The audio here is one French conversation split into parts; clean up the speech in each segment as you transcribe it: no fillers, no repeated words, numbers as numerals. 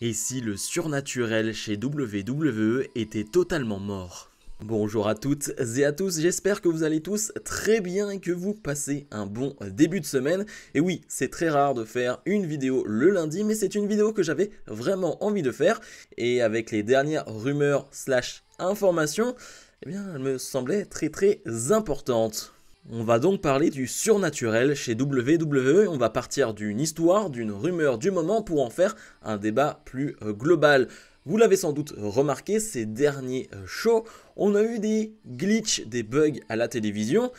Et si le surnaturel chez WWE était totalement mort? Bonjour à toutes et à tous, j'espère que vous allez tous très bien et que vous passez un bon début de semaine. Et oui, c'est très rare de faire une vidéo le lundi, mais c'est une vidéo que j'avais vraiment envie de faire. Et avec les dernières rumeurs slash informations, eh bien, elle me semblait très importante. On va donc parler du surnaturel chez WWE, on va partir d'une histoire, d'une rumeur du moment pour en faire un débat plus global. Vous l'avez sans doute remarqué, ces derniers shows, on a eu des glitches, des bugs à la télévision,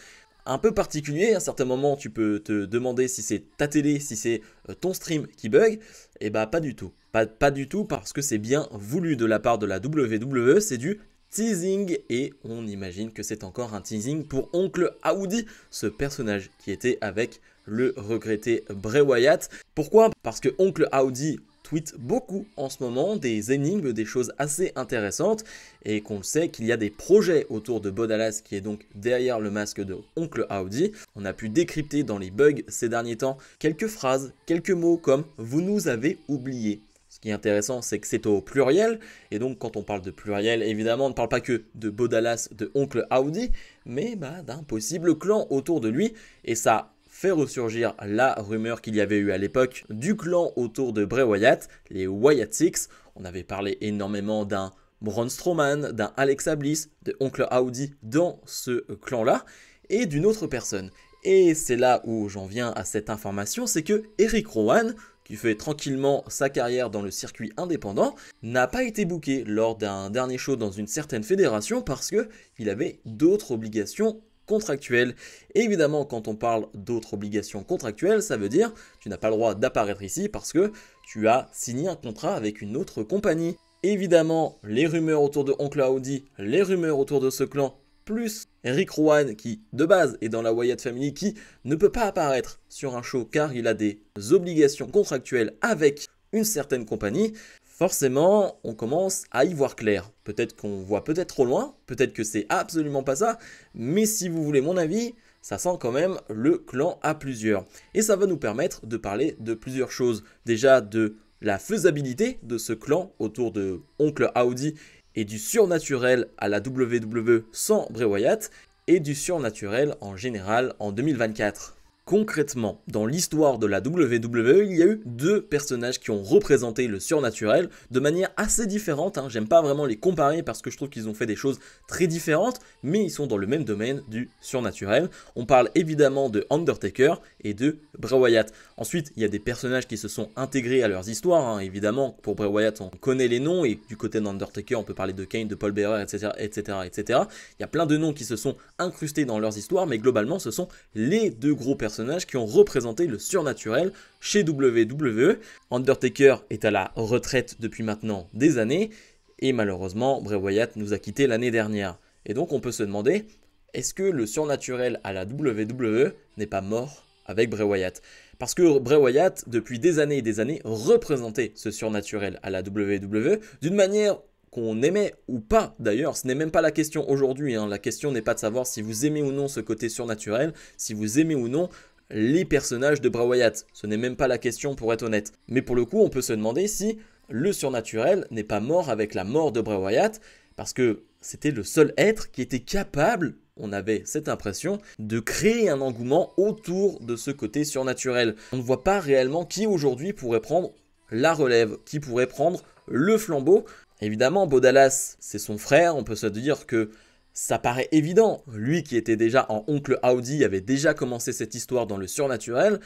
un peu particuliers. À certains moments, tu peux te demander si c'est ta télé, si c'est ton stream qui bug. Et bah pas du tout. Pas du tout parce que c'est bien voulu de la part de la WWE, c'est du teasing et on imagine que c'est encore un teasing pour Oncle Howdy, ce personnage qui était avec le regretté Bray Wyatt. Pourquoi? Parce que Oncle Howdy tweet beaucoup en ce moment, des énigmes, des choses assez intéressantes et qu'on sait qu'il y a des projets autour de Bo Dallas qui est donc derrière le masque de Oncle Howdy. On a pu décrypter dans les bugs ces derniers temps quelques phrases, quelques mots comme « vous nous avez oubliés ». Ce qui est intéressant, c'est que c'est au pluriel, et donc quand on parle de pluriel, évidemment, on ne parle pas que de Bo Dallas, de Oncle Howdy, mais d'un possible clan autour de lui, et ça fait ressurgir la rumeur qu'il y avait eu à l'époque du clan autour de Bray Wyatt, les Wyatt Six. On avait parlé énormément d'un Braun Strowman, d'un Alexa Bliss, de Oncle Howdy dans ce clan-là, et d'une autre personne. Et c'est là où j'en viens à cette information, c'est que Eric Rowan, qui fait tranquillement sa carrière dans le circuit indépendant, n'a pas été booké lors d'un dernier show dans une certaine fédération parce qu'il avait d'autres obligations contractuelles. Et évidemment, quand on parle d'autres obligations contractuelles, ça veut dire que tu n'as pas le droit d'apparaître ici parce que tu as signé un contrat avec une autre compagnie. Évidemment, les rumeurs autour de Oncle Howdy, les rumeurs autour de ce clan, plus Eric Rowan qui de base est dans la Wyatt Family, qui ne peut pas apparaître sur un show car il a des obligations contractuelles avec une certaine compagnie, forcément on commence à y voir clair. Peut-être qu'on voit peut-être trop loin, peut-être que c'est absolument pas ça, mais si vous voulez mon avis, ça sent quand même le clan à plusieurs. Et ça va nous permettre de parler de plusieurs choses. Déjà de la faisabilité de ce clan autour de Oncle Howdy et du surnaturel à la WWE sans Bray Wyatt, et du surnaturel en général en 2024. Concrètement, dans l'histoire de la WWE, il y a eu deux personnages qui ont représenté le surnaturel de manière assez différente. J'aime pas vraiment les comparer parce que je trouve qu'ils ont fait des choses très différentes, mais ils sont dans le même domaine du surnaturel. On parle évidemment de Undertaker et de Bray Wyatt. Ensuite, il y a des personnages qui se sont intégrés à leurs histoires. Évidemment, pour Bray Wyatt, on connaît les noms, et du côté d'Undertaker, on peut parler de Kane, de Paul Bearer, etc. Il y a plein de noms qui se sont incrustés dans leurs histoires, mais globalement, ce sont les deux gros personnages qui ont représenté le surnaturel chez WWE. Undertaker est à la retraite depuis maintenant des années, et malheureusement, Bray Wyatt nous a quittés l'année dernière. Et donc on peut se demander, est-ce que le surnaturel à la WWE n'est pas mort avec Bray Wyatt? Parce que Bray Wyatt, depuis des années et des années, représentait ce surnaturel à la WWE d'une manière qu'on aimait ou pas. D'ailleurs, ce n'est même pas la question aujourd'hui. La question n'est pas de savoir si vous aimez ou non ce côté surnaturel, si vous aimez ou non les personnages de Bray Wyatt. Ce n'est même pas la question pour être honnête. Mais pour le coup, on peut se demander si le surnaturel n'est pas mort avec la mort de Bray Wyatt, parce que c'était le seul être qui était capable, on avait cette impression, de créer un engouement autour de ce côté surnaturel. On ne voit pas réellement qui aujourd'hui pourrait prendre la relève, qui pourrait prendre le flambeau. Évidemment, Bo Dallas, c'est son frère, on peut se dire que ça paraît évident. Lui qui était déjà en Oncle Howdy, avait déjà commencé cette histoire dans le surnaturel,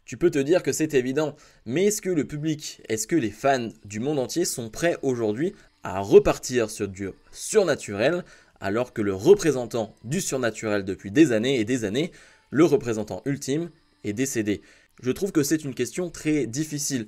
tu peux te dire que c'est évident. Mais est-ce que le public, est-ce que les fans du monde entier sont prêts aujourd'hui à repartir sur du surnaturel, alors que le représentant du surnaturel depuis des années et des années, le représentant ultime, est décédé? Je trouve que c'est une question très difficile.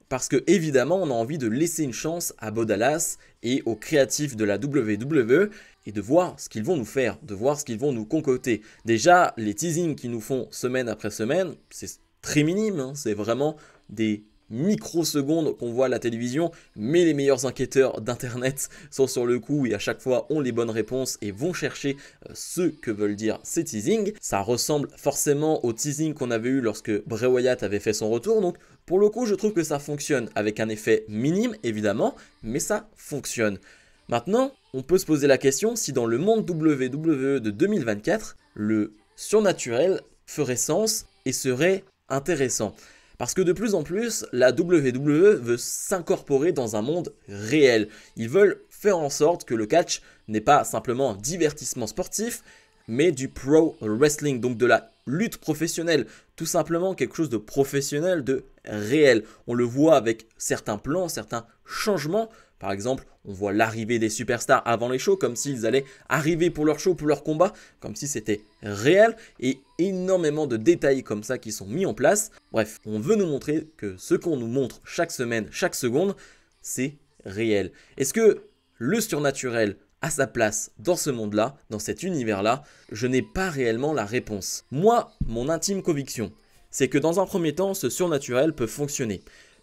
Parce que évidemment, on a envie de laisser une chance à Bo Dallas et aux créatifs de la WWE et de voir ce qu'ils vont nous faire, de voir ce qu'ils vont nous concocter. Déjà, les teasings qu'ils nous font semaine après semaine, c'est très minime, c'est vraiment des microsecondes qu'on voit à la télévision, mais les meilleurs enquêteurs d'internet sont sur le coup et à chaque fois ont les bonnes réponses et vont chercher ce que veulent dire ces teasings. Ça ressemble forcément au teasing qu'on avait eu lorsque Bray Wyatt avait fait son retour, donc Pour le coup, je trouve que ça fonctionne avec un effet minime, évidemment, mais ça fonctionne. Maintenant, on peut se poser la question si dans le monde WWE de 2024, le surnaturel ferait sens et serait intéressant. Parce que de plus en plus, la WWE veut s'incorporer dans un monde réel. Ils veulent faire en sorte que le catch n'est pas simplement un divertissement sportif, mais du pro wrestling, donc de la lutte professionnelle. Tout simplement quelque chose de professionnel, de réel. On le voit avec certains plans, certains changements. Par exemple, on voit l'arrivée des superstars avant les shows, comme s'ils allaient arriver pour leur show, pour leur combat, comme si c'était réel, et énormément de détails comme ça qui sont mis en place. Bref, on veut nous montrer que ce qu'on nous montre chaque semaine, chaque seconde, c'est réel. Est-ce que le surnaturel a sa place dans ce monde-là, dans cet univers-là? Je n'ai pas réellement la réponse. Moi, mon intime conviction, c'est que dans un premier temps, ce surnaturel peut fonctionner.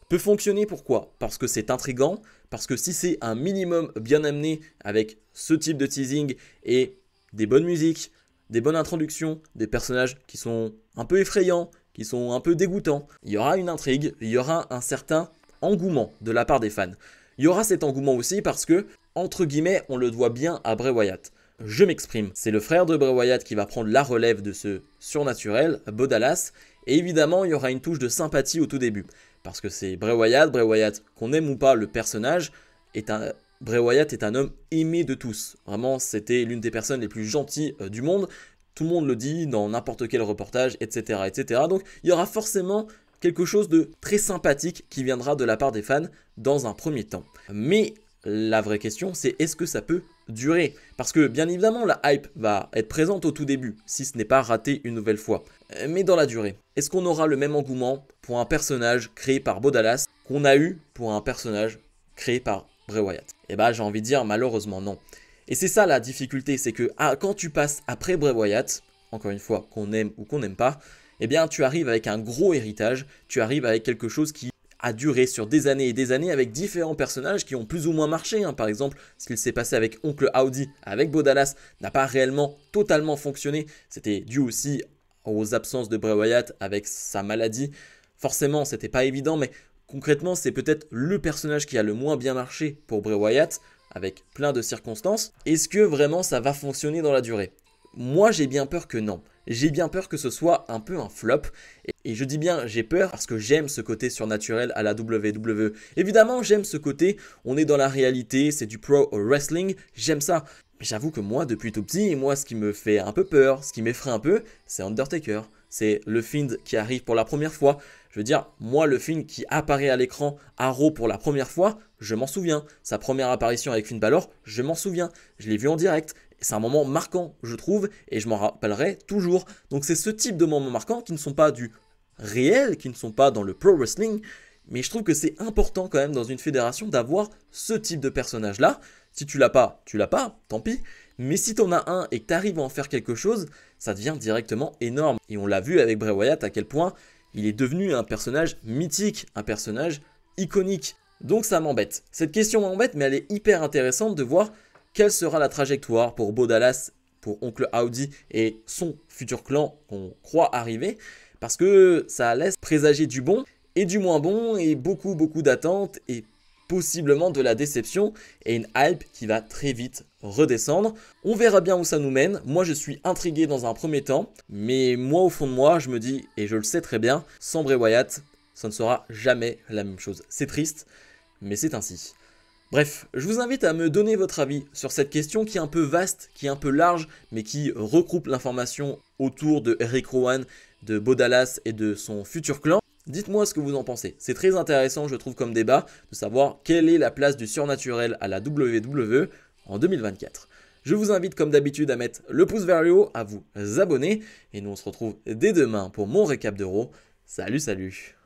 Peut fonctionner pourquoi? Parce que c'est intriguant, parce que si c'est un minimum bien amené avec ce type de teasing et des bonnes musiques, des bonnes introductions, des personnages qui sont un peu effrayants, qui sont un peu dégoûtants, il y aura une intrigue, il y aura un certain engouement de la part des fans. Il y aura cet engouement aussi parce que, entre guillemets, on le doit bien à Bray Wyatt. Je m'exprime, c'est le frère de Bray Wyatt qui va prendre la relève de ce surnaturel, Bo Dallas, et évidemment il y aura une touche de sympathie au tout début. Parce que c'est Bray Wyatt, qu'on aime ou pas le personnage, Bray Wyatt est un homme aimé de tous. Vraiment, c'était l'une des personnes les plus gentilles du monde. Tout le monde le dit dans n'importe quel reportage, etc., etc. Donc, il y aura forcément quelque chose de très sympathique qui viendra de la part des fans dans un premier temps. Mais la vraie question, c'est est-ce que ça peut durer? Parce que bien évidemment, la hype va être présente au tout début, si ce n'est pas raté une nouvelle fois. Mais dans la durée, est-ce qu'on aura le même engouement pour un personnage créé par Bo Dallas qu'on a eu pour un personnage créé par Bray Wyatt? Et bah j'ai envie de dire malheureusement non. Et c'est ça la difficulté, c'est que quand tu passes après Bray Wyatt, encore une fois, qu'on aime ou qu'on n'aime pas, eh bien tu arrives avec un gros héritage, tu arrives avec quelque chose qui a duré sur des années et des années avec différents personnages qui ont plus ou moins marché. Par exemple, ce qu'il s'est passé avec Oncle Howdy, avec Bo Dallas, n'a pas réellement totalement fonctionné. C'était dû aussi aux absences de Bray Wyatt avec sa maladie. Forcément, c'était pas évident, mais concrètement, c'est peut-être le personnage qui a le moins bien marché pour Bray Wyatt, avec plein de circonstances. Est-ce que vraiment ça va fonctionner dans la durée? Moi, j'ai bien peur que non. J'ai bien peur que ce soit un peu un flop. Et je dis bien j'ai peur parce que j'aime ce côté surnaturel à la WWE. Évidemment, j'aime ce côté, on est dans la réalité, c'est du pro wrestling, j'aime ça. Mais j'avoue que moi, depuis tout petit, moi, ce qui me fait un peu peur, ce qui m'effraie un peu, c'est Undertaker. C'est le Fiend qui arrive pour la première fois. Je veux dire, moi, le Fiend qui apparaît à l'écran à Raw pour la première fois, je m'en souviens. Sa première apparition avec Finn Balor, je m'en souviens. Je l'ai vu en direct. C'est un moment marquant, je trouve, et je m'en rappellerai toujours. Donc c'est ce type de moments marquants qui ne sont pas du réel, qui ne sont pas dans le pro wrestling, mais je trouve que c'est important quand même dans une fédération d'avoir ce type de personnage-là. Si tu l'as pas, tant pis. Mais si tu en as un et que tu arrives à en faire quelque chose, ça devient directement énorme. Et on l'a vu avec Bray Wyatt à quel point il est devenu un personnage mythique, un personnage iconique. Donc ça m'embête. Cette question m'embête, mais elle est hyper intéressante de voir quelle sera la trajectoire pour Bo Dallas, pour Oncle Howdy et son futur clan qu'on croit arriver. Parce que ça laisse présager du bon et du moins bon et beaucoup d'attentes et possiblement de la déception et une hype qui va très vite redescendre. On verra bien où ça nous mène. Moi, je suis intrigué dans un premier temps, mais moi, au fond de moi, je me dis, et je le sais très bien, sans Bray Wyatt, ça ne sera jamais la même chose. C'est triste, mais c'est ainsi. Bref, je vous invite à me donner votre avis sur cette question qui est un peu vaste, qui est un peu large, mais qui regroupe l'information autour de Eric Rowan, de Bo Dallas et de son futur clan. Dites-moi ce que vous en pensez. C'est très intéressant, je trouve, comme débat, de savoir quelle est la place du surnaturel à la WWE en 2024. Je vous invite comme d'habitude à mettre le pouce vers le haut, à vous abonner, et nous on se retrouve dès demain pour mon récap d'Euro. Salut, salut!